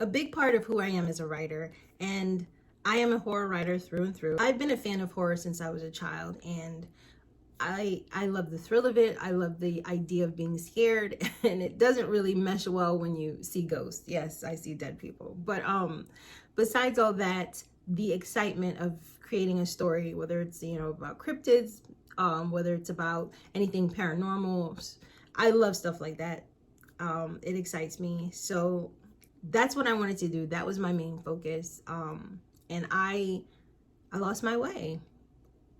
A big part of who I am as a writer, and I am a horror writer through and through. I've been a fan of horror since I was a child, and I love the thrill of it. I love the idea of being scared, and it doesn't really mesh well when you see ghosts. Yes, I see dead people. But besides all that, the excitement of creating a story, whether it's, about cryptids, whether it's about anything paranormal, I love stuff like that. It excites me. So that's what I wanted to do. That was my main focus. And I lost my way.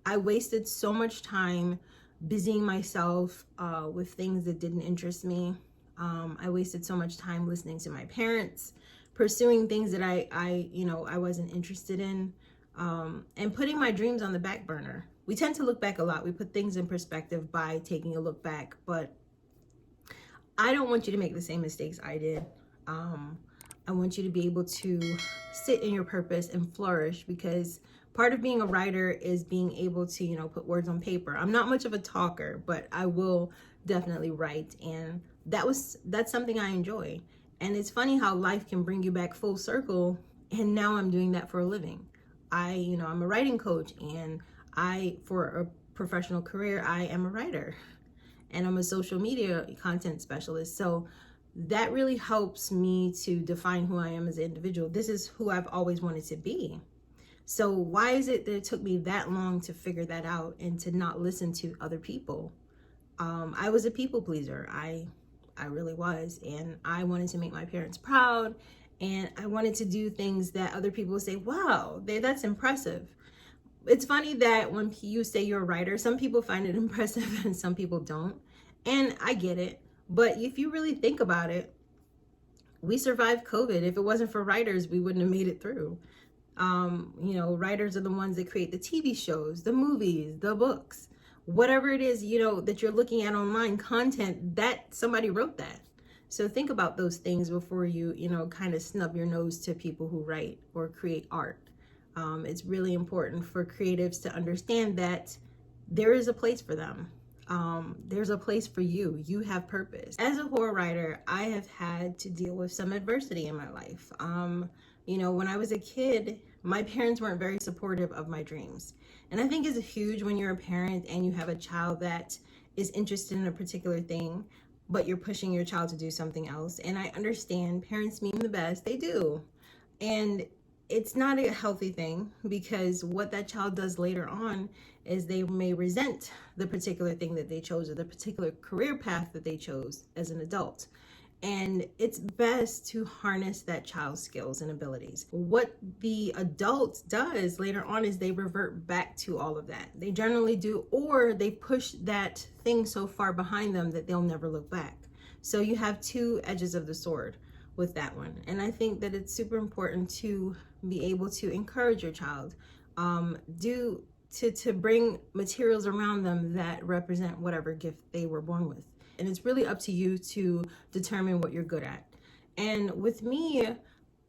I wasted so much time busying myself with things that didn't interest me. I wasted so much time listening to my parents, pursuing things that I wasn't interested in, and putting my dreams on the back burner. We tend to look back a lot. We put things in perspective by taking a look back, but I don't want you to make the same mistakes I did. I want you to be able to sit in your purpose and flourish, because part of being a writer is being able to, put words on paper. I'm not much of a talker, but I will definitely write. And that's something I enjoy. And it's funny how life can bring you back full circle. And now I'm doing that for a living. I'm a writing coach, and for a professional career, I am a writer, and I'm a social media content specialist. So that really helps me to define who I am as an individual. This is who I've always wanted to be. So why is it that it took me that long to figure that out and to not listen to other people? I was a people pleaser. I really was. And I wanted to make my parents proud. And I wanted to do things that other people would say, wow, that's impressive. It's funny that when you say you're a writer, some people find it impressive and some people don't. And I get it. But if you really think about it, we survived COVID. If it wasn't for writers, we wouldn't have made it through. Writers are the ones that create the TV shows, the movies, the books, whatever it is, that you're looking at online content, that somebody wrote that. So think about those things before you, kind of snub your nose to people who write or create art. It's really important for creatives to understand that there is a place for them. There's a place for you. You have purpose. As a horror writer, I have had to deal with some adversity in my life. When I was a kid, my parents weren't very supportive of my dreams. And I think it's huge when you're a parent and you have a child that is interested in a particular thing, but you're pushing your child to do something else. And I understand parents mean the best. They do. And it's not a healthy thing, because what that child does later on is they may resent the particular thing that they chose or the particular career path that they chose as an adult. And it's best to harness that child's skills and abilities. What the adult does later on is they revert back to all of that. They generally do, or they push that thing so far behind them that they'll never look back. So you have two edges of the sword with that one. And I think that it's super important to be able to encourage your child, to bring materials around them that represent whatever gift they were born with. And it's really up to you to determine what you're good at. And with me,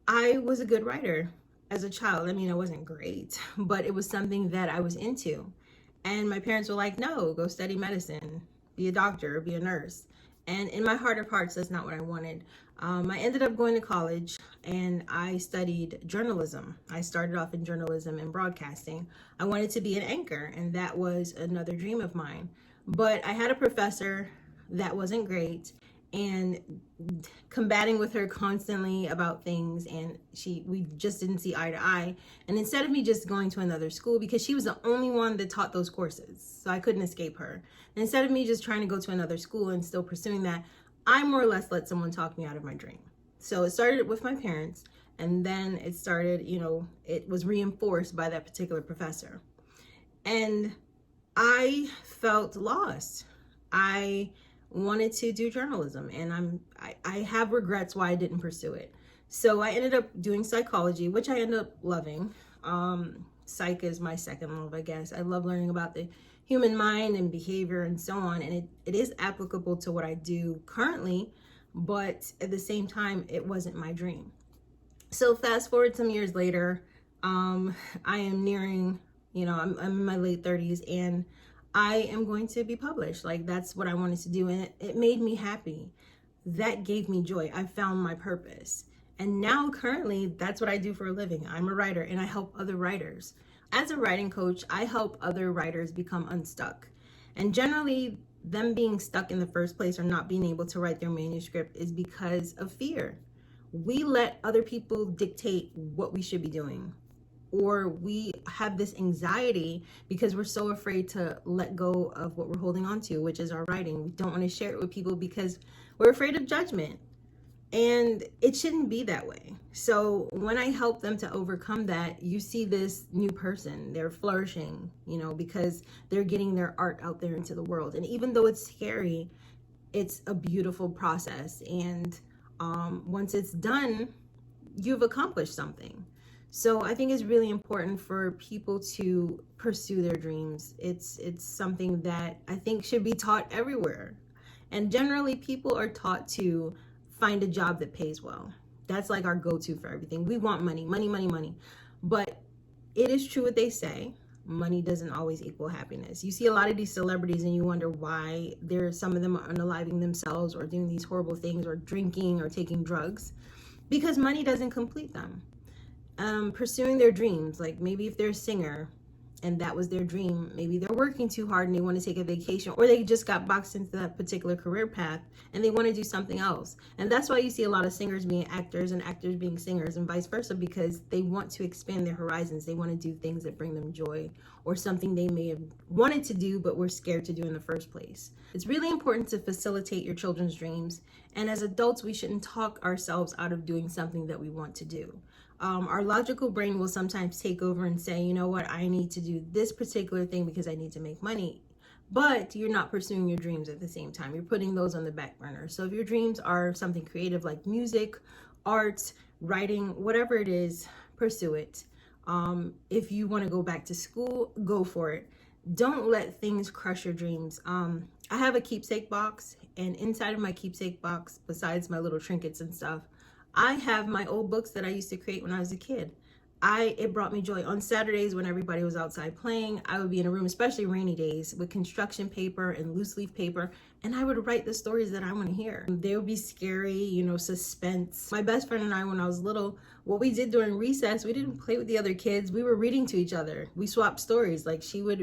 I was a good writer as a child. I mean, I wasn't great, but it was something that I was into. And my parents were like, no, go study medicine, be a doctor, be a nurse. And in my heart of hearts, that's not what I wanted. I ended up going to college and I studied journalism. I started off in journalism and broadcasting. I wanted to be an anchor, and that was another dream of mine. But I had a professor that wasn't great, and combating with her constantly about things, and we just didn't see eye to eye. And instead of me just going to another school, because she was the only one that taught those courses, so I couldn't escape her, and instead of me just trying to go to another school and still pursuing that, I more or less let someone talk me out of my dream. So it started with my parents, and then it started, it was reinforced by that particular professor. And I felt lost. I wanted to do journalism, and I have regrets why I didn't pursue it. So I ended up doing psychology, which I ended up loving. Psych is my second love, I guess. I love learning about the human mind and behavior and so on, and it is applicable to what I do currently, but at the same time, it wasn't my dream. So fast forward some years later, I am nearing, I'm in my late 30s, and I am going to be published. Like, that's what I wanted to do, and it made me happy. That gave me joy. I found my purpose. And now currently that's what I do for a living. I'm a writer and I help other writers. As a writing coach, I help other writers become unstuck. And generally, them being stuck in the first place or not being able to write their manuscript is because of fear. We let other people dictate what we should be doing, or we have this anxiety because we're so afraid to let go of what we're holding on to, which is our writing. We don't want to share it with people because we're afraid of judgment. And it shouldn't be that way. So when I help them to overcome that, you see this new person, they're flourishing, because they're getting their art out there into the world. And even though it's scary, it's a beautiful process. And once it's done, you've accomplished something. So I think it's really important for people to pursue their dreams. It's something that I think should be taught everywhere. And generally people are taught to find a job that pays well. That's like our go-to for everything. We want money, money, money, money. But it is true what they say. Money doesn't always equal happiness. You see a lot of these celebrities and you wonder why some of them are unaliving themselves or doing these horrible things or drinking or taking drugs, because money doesn't complete them. Pursuing their dreams, like maybe if they're a singer and that was their dream, maybe they're working too hard and they want to take a vacation, or they just got boxed into that particular career path and they want to do something else. And that's why you see a lot of singers being actors and actors being singers and vice versa, because they want to expand their horizons. They want to do things that bring them joy, or something they may have wanted to do but were scared to do in the first place. It's really important to facilitate your children's dreams, and as adults we shouldn't talk ourselves out of doing something that we want to do. Our logical brain will sometimes take over and say, you know what, I need to do this particular thing because I need to make money. But you're not pursuing your dreams at the same time. You're putting those on the back burner. So if your dreams are something creative like music, art, writing, whatever it is, pursue it. If you want to go back to school, go for it. Don't let things crush your dreams. I have a keepsake box, and inside of my keepsake box, besides my little trinkets and stuff, I have my old books that I used to create when I was a kid. It brought me joy. On Saturdays when everybody was outside playing, I would be in a room, especially rainy days, with construction paper and loose leaf paper, and I would write the stories that I want to hear. They would be scary, suspense. My best friend and I, when I was little, what we did during recess, we didn't play with the other kids. We were reading to each other. We swapped stories. Like she would,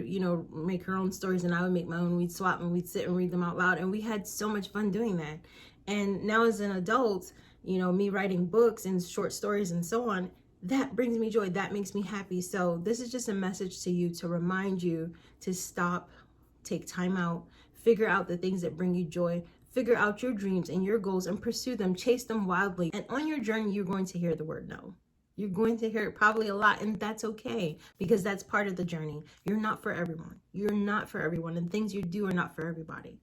make her own stories and I would make my own. We'd swap and we'd sit and read them out loud. And we had so much fun doing that. And now as an adult, me writing books and short stories and so on, that brings me joy. That makes me happy. So this is just a message to you to remind you to stop, take time out, figure out the things that bring you joy, figure out your dreams and your goals and pursue them, chase them wildly. And on your journey, you're going to hear the word no. You're going to hear it probably a lot, and that's okay, because that's part of the journey. You're not for everyone. You're not for everyone, and things you do are not for everybody.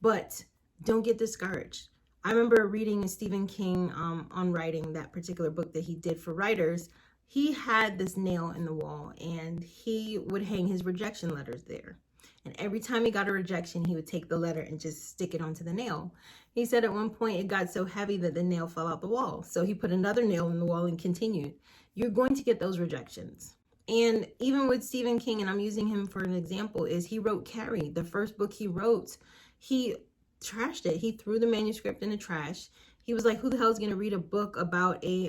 But don't get discouraged. I remember reading Stephen King on writing, that particular book that he did for writers. He had this nail in the wall and he would hang his rejection letters there. And every time he got a rejection, he would take the letter and just stick it onto the nail. He said at one point it got so heavy that the nail fell out the wall. So he put another nail in the wall and continued. You're going to get those rejections. And even with Stephen King, and I'm using him for an example, is he wrote Carrie, the first book he wrote. He trashed it. He threw the manuscript in the trash. He was like, who the hell is going to read a book about a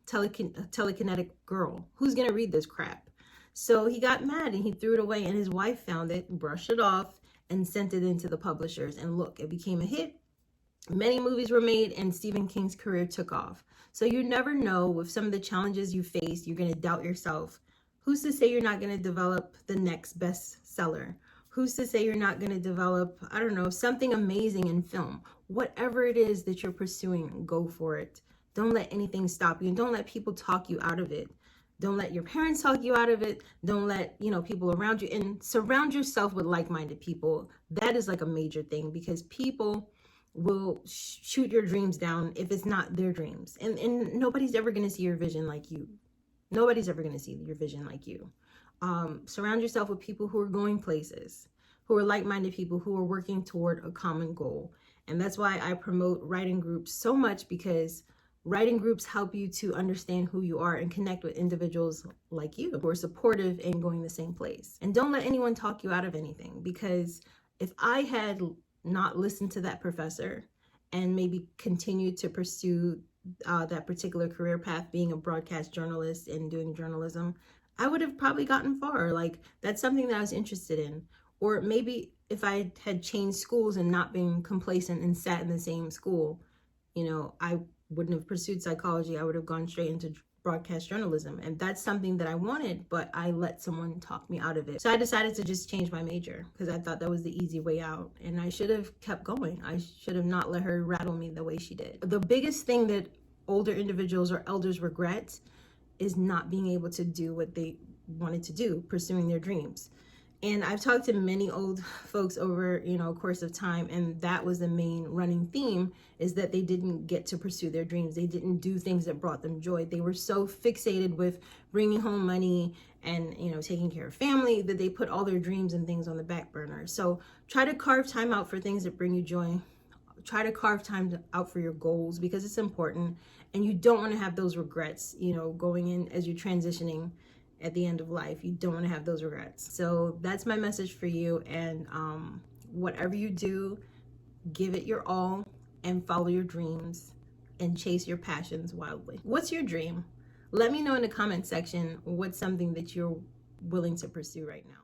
telekinetic girl? Who's going to read this crap? So he got mad and he threw it away, and his wife found it, brushed it off, and sent it into the publishers. And look, it became a hit. Many movies were made and Stephen King's career took off. So you never know, with some of the challenges you face, you're going to doubt yourself. Who's to say you're not going to develop the next bestseller? Who's to say you're not going to develop, I don't know, something amazing in film? Whatever it is that you're pursuing, go for it. Don't let anything stop you, and don't let people talk you out of it. Don't let your parents talk you out of it. Don't let, people around you, and surround yourself with like-minded people. That is like a major thing, because people will shoot your dreams down if it's not their dreams. And nobody's ever going to see your vision like you. Nobody's ever going to see your vision like you. Surround yourself with people who are going places, who are like-minded people, who are working toward a common goal. And that's why I promote writing groups so much, because writing groups help you to understand who you are and connect with individuals like you who are supportive and going the same place. And don't let anyone talk you out of anything, because if I had not listened to that professor and maybe continued to pursue that particular career path, being a broadcast journalist and doing journalism, I would have probably gotten far. Like, that's something that I was interested in. Or maybe if I had changed schools and not been complacent and sat in the same school, I wouldn't have pursued psychology. I would have gone straight into broadcast journalism. And that's something that I wanted, but I let someone talk me out of it. So I decided to just change my major because I thought that was the easy way out. And I should have kept going. I should have not let her rattle me the way she did. The biggest thing that older individuals or elders regret is not being able to do what they wanted to do, pursuing their dreams. And I've talked to many old folks over, course of time, and that was the main running theme, is that they didn't get to pursue their dreams. They didn't do things that brought them joy. They were so fixated with bringing home money and, taking care of family, that they put all their dreams and things on the back burner. So try to carve time out for things that bring you joy. Try to carve time out for your goals, because it's important, and you don't want to have those regrets, going in as you're transitioning at the end of life. You don't want to have those regrets. So that's my message for you. And whatever you do, give it your all and follow your dreams and chase your passions wildly. What's your dream? Let me know in the comment section what's something that you're willing to pursue right now.